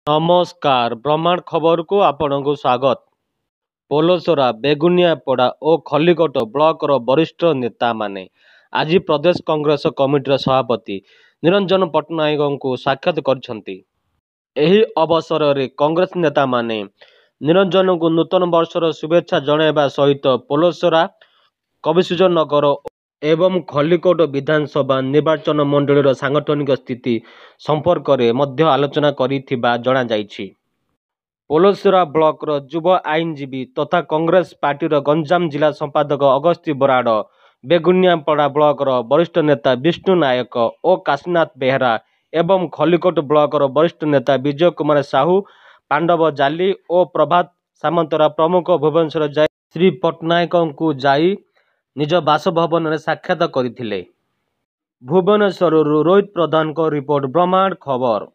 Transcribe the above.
नमस्कार ब्रह्मांड खबर को आपनको स्वागत। पोलसरा बेगुनियापड़ा और खलिकोट ब्लॉकर वरिष्ठ नेता माने आज प्रदेश कांग्रेस कमिटीर सभापति निरंजन पट्टनायक को साक्षात करछंती। एही अवसर में कांग्रेस नेता माने निरंजन को नूतन वर्षर शुभेच्छा जणाइबा सहित पोलसरा कविसूर्यनगर एवं खलिकोट विधानसभा निर्वाचन मंडलीर सांगठनिक स्थिति संपर्क में मध्य आलोचना करिथिबा जणा जाइछि। पोलसरा ब्लॉकर युव आईनजीवी तथा कांग्रेस पार्टीर गंजाम जिला संपादक अगस्ती बराड़, बेगुनियापड़ा ब्लॉकर वरिष्ठ नेता विष्णु नायक और काशीनाथ बेहरा एवं खलिकोट ब्लॉकर वरिष्ठ नेता विजय कुमार साहू, पांडव जाली और प्रभात सामंतरा प्रमुख भुवनेश्वर जाई श्री पट्टनायक को जाई निज बासभवन में साक्षात करथिले। भुवनेश्वर रोहित प्रधान को रिपोर्ट ब्रह्मांड खबर।